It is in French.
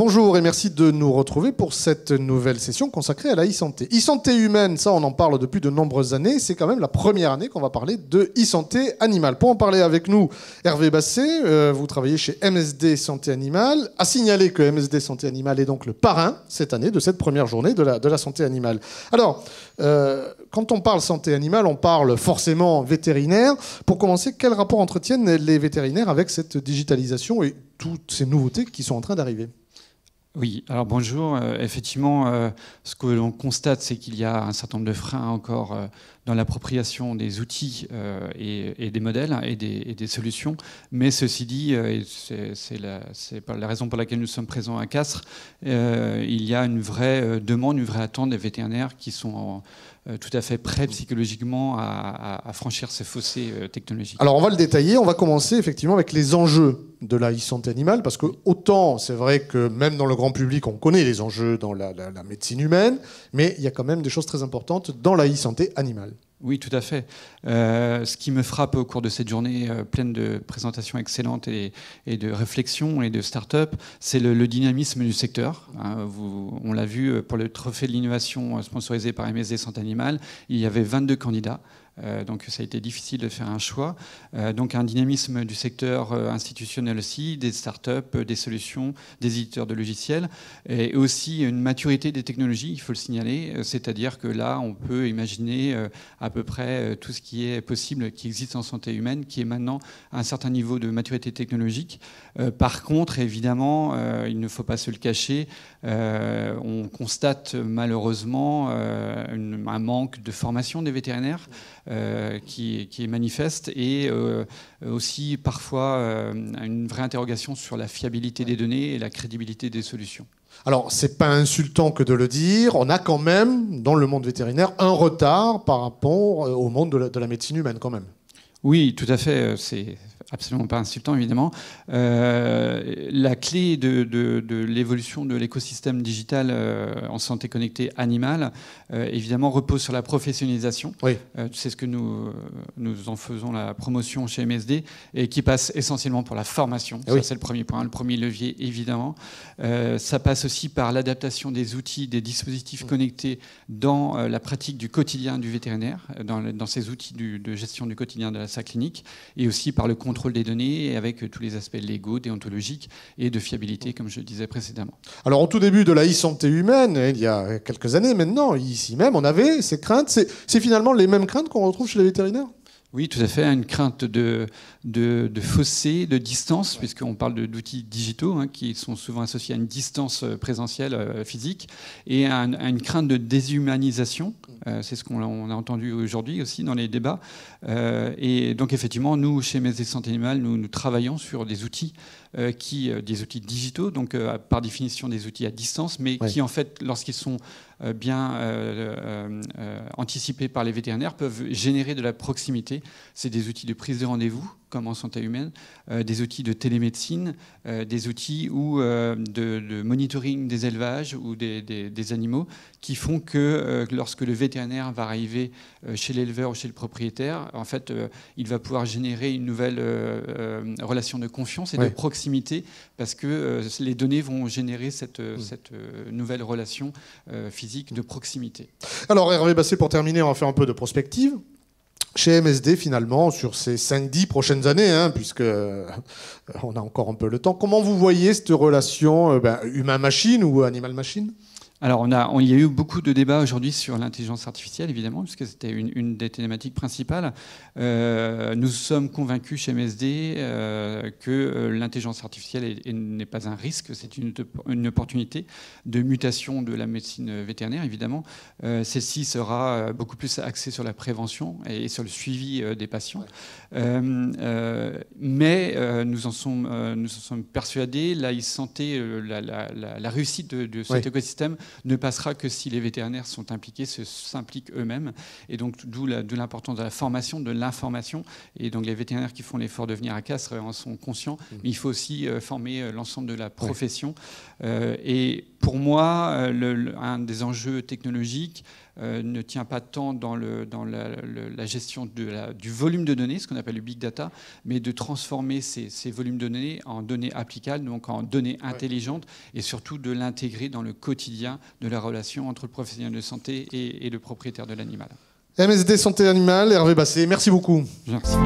Bonjour et merci de nous retrouver pour cette nouvelle session consacrée à la e-santé. E-santé humaine, ça on en parle depuis de nombreuses années. C'est quand même la première année qu'on va parler de e-santé animale. Pour en parler avec nous, Hervé Basset, vous travaillez chez MSD Santé Animale. À signaler que MSD Santé Animale est donc le parrain cette année de cette première journée de la santé animale. Alors, quand on parle santé animale, on parle forcément vétérinaire. Pour commencer, quel rapport entretiennent les vétérinaires avec cette digitalisation et toutes ces nouveautés qui sont en train d'arriver ? Oui, alors bonjour. Effectivement, ce que l'on constate, c'est qu'il y a un certain nombre de freins encore dans l'appropriation des outils et des modèles et des solutions. Mais ceci dit, c'est la raison pour laquelle nous sommes présents à Castres, il y a une vraie demande, une vraie attente des vétérinaires qui sont tout à fait prêts psychologiquement à franchir ces fossés technologiques. Alors on va le détailler, on va commencer effectivement avec les enjeux de la e-santé animale, parce que autant c'est vrai que même dans le grand public on connaît les enjeux dans la médecine humaine, mais il y a quand même des choses très importantes dans la e-santé animale. Oui, tout à fait. Ce qui me frappe au cours de cette journée pleine de présentations excellentes et de réflexions et de start-up, c'est le dynamisme du secteur. On l'a vu pour le trophée de l'innovation sponsorisé par MSD Santé Animale, il y avait 22 candidats. Donc ça a été difficile de faire un choix. Donc un dynamisme du secteur institutionnel aussi, des startups, des solutions, des éditeurs de logiciels, et aussi une maturité des technologies, il faut le signaler. C'est-à-dire que là, on peut imaginer à peu près tout ce qui est possible, qui existe en santé humaine, qui est maintenant à un certain niveau de maturité technologique. Par contre, évidemment, il ne faut pas se le cacher, on constate malheureusement un manque de formation des vétérinaires, qui est manifeste, et aussi parfois une vraie interrogation sur la fiabilité des données et la crédibilité des solutions. Alors, c'est pas insultant que de le dire, on a quand même, dans le monde vétérinaire, un retard par rapport au monde de la médecine humaine quand même. Oui, tout à fait, c'est absolument pas insultant, évidemment. La clé de l'évolution de l'écosystème digital en santé connectée animale, évidemment, repose sur la professionnalisation. Oui. C'est ce que nous en faisons la promotion chez MSD, et qui passe essentiellement pour la formation. Ça, c'est le premier point, le premier levier, évidemment. Ça passe aussi par l'adaptation des outils, des dispositifs connectés dans la pratique du quotidien du vétérinaire, dans ces outils de gestion du quotidien de sa clinique, et aussi par le contrôle des données, et avec tous les aspects légaux, déontologiques et de fiabilité, comme je le disais précédemment. Alors, au tout début de la e-santé humaine, il y a quelques années maintenant, ici même, on avait ces craintes. C'est finalement les mêmes craintes qu'on retrouve chez les vétérinaires ? Oui, tout à fait. Une crainte de fossé, de distance, puisqu'on parle d'outils digitaux qui sont souvent associés à une distance présentielle physique, et à une crainte de déshumanisation. C'est ce qu'on a entendu aujourd'hui aussi dans les débats. Et donc, effectivement, nous, chez MSD Santé Animale, nous travaillons sur des outils des outils digitaux, donc par définition des outils à distance, mais qui, en fait, lorsqu'ils sont bien anticipés par les vétérinaires, peuvent générer de la proximité. C'est des outils de prise de rendez-vous, comme en santé humaine, des outils de télémédecine, des outils de monitoring des élevages ou des animaux, qui font que lorsque le vétérinaire va arriver chez l'éleveur ou chez le propriétaire, en fait, il va pouvoir générer une nouvelle relation de confiance et de proximité, parce que les données vont générer cette nouvelle relation physique de proximité. Alors, Hervé Basset, pour terminer, on va faire un peu de prospective. Chez MSD, finalement, sur ces 5-10 prochaines années, puisque on a encore un peu le temps, comment vous voyez cette relation humain-machine ou animal-machine ? Alors, il y a eu beaucoup de débats aujourd'hui sur l'intelligence artificielle, évidemment, puisque c'était une des thématiques principales. Nous sommes convaincus chez MSD que l'intelligence artificielle n'est pas un risque, c'est une opportunité de mutation de la médecine vétérinaire, évidemment. Celle-ci sera beaucoup plus axée sur la prévention et sur le suivi des patients. Mais nous en sommes persuadés, la e-santé, la réussite de cet écosystème ne passera que si les vétérinaires sont impliqués, s'impliquent eux-mêmes. Et donc, d'où l'importance de la formation, de l'information. Et donc, les vétérinaires qui font l'effort de venir à Castres en sont conscients. Mais il faut aussi former l'ensemble de la profession. Et pour moi, un des enjeux technologiques ne tient pas tant dans la gestion du volume de données, ce qu'on appelle le big data, mais de transformer ces volumes de données en données applicables, donc en données intelligentes, et surtout de l'intégrer dans le quotidien de la relation entre le professionnel de santé et le propriétaire de l'animal. MSD Santé Animale, Hervé Basset, merci beaucoup. Merci.